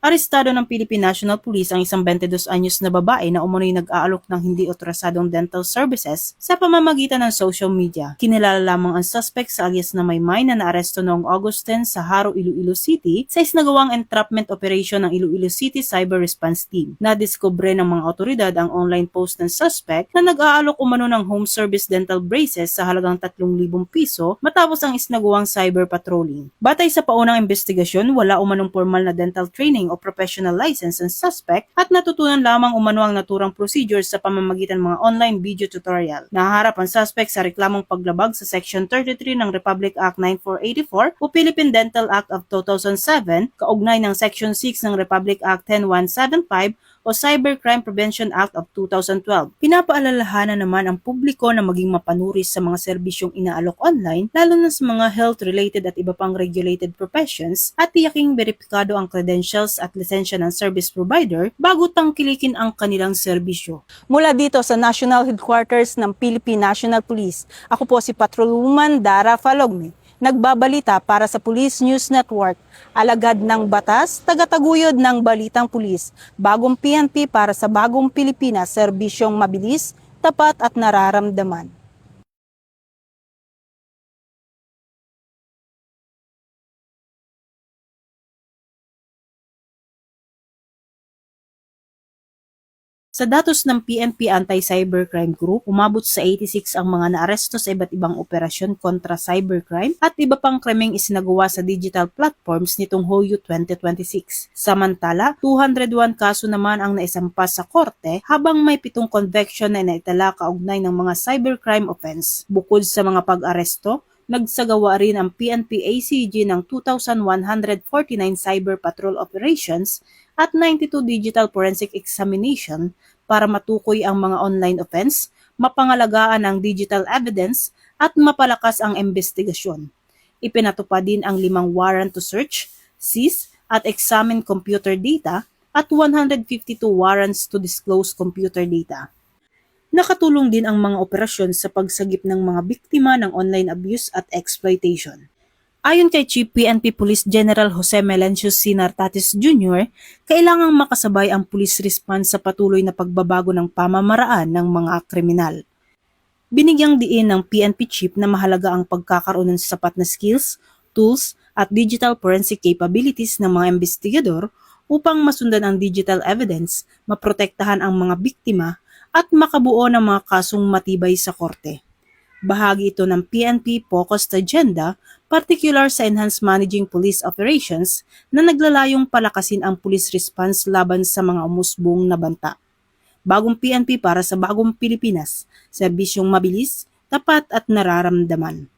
Arestado ng Philippine National Police ang isang 22 anyos na babae na umano'y nag-aalok ng hindi otorisadong dental services sa pamamagitan ng social media. Kinilala lamang ang suspect sa alias na Maymay na naaresto noong August 10 sa Haro, Iloilo City sa isinagawang entrapment operation ng Iloilo City Cyber Response Team. Nadiskubre ng mga otoridad ang online post ng suspect na nag-aalok umano ng home service dental braces sa halagang 3,000 piso matapos ang isinagawang cyber patrolling. Batay sa paunang investigasyon, wala umanong formal na dental training o professional license ang suspect at natutunan lamang umano ang naturang procedures sa pamamagitan ng mga online video tutorial. Nahaharap ang suspect sa reklamong paglabag sa Section 33 ng Republic Act 9484 o Philippine Dental Act of 2007, kaugnay ng Section 6 ng Republic Act 10175 o Cybercrime Prevention Act of 2012. Pinapaalalahanan naman ang publiko na maging mapanuris sa mga serbisyong inaalok online, lalo na sa mga health-related at iba pang regulated professions, at tiyaking beripikado ang credentials at lisensya ng service provider bago tangkilikin ang kanilang serbisyo. Mula dito sa National Headquarters ng Philippine National Police, ako po si Patrolwoman Dara Falogme. Nagbabalita para sa Police News Network, alagad ng batas, tagataguyod ng balitang pulis, bagong PNP para sa bagong Pilipinas, serbisyong mabilis, tapat at nararamdaman. Sa datos ng PNP Anti-Cybercrime Group, umabot sa 86 ang mga naaresto sa iba't ibang operasyon kontra cybercrime at iba pang krimeng isinagawa sa digital platforms nitong Hulyo 2026. Samantala, 201 kaso naman ang naisampas sa korte habang may 7 conviction na inaitala kaugnay ng mga cybercrime offense. Bukod sa mga pag-aresto, nagsagawa rin ang PNP ACG ng 2,149 cyber patrol operations at 92 digital forensic examination para matukoy ang mga online offense, mapangalagaan ang digital evidence at mapalakas ang investigasyon. Ipinatupad din ang 5 warrant to search, seize at examine computer data at 152 warrants to disclose computer data. Nakatulong din ang mga operasyon sa pagsagip ng mga biktima ng online abuse at exploitation. Ayon kay Chief PNP Police General Jose Melencios C. Nartates Jr., kailangang makasabay ang police response sa patuloy na pagbabago ng pamamaraan ng mga kriminal. Binigyang diin ng PNP Chief na mahalaga ang pagkakaroon ng sapat na skills, tools at digital forensic capabilities ng mga investigador upang masundan ang digital evidence, maprotektahan ang mga biktima at makabuo ng mga kasong matibay sa korte. Bahagi ito ng PNP Focused Agenda, particular sa Enhanced Managing Police Operations na naglalayong palakasin ang police response laban sa mga umusbong na banta. Bagong PNP para sa bagong Pilipinas, serbisyong mabilis, tapat at nararamdaman.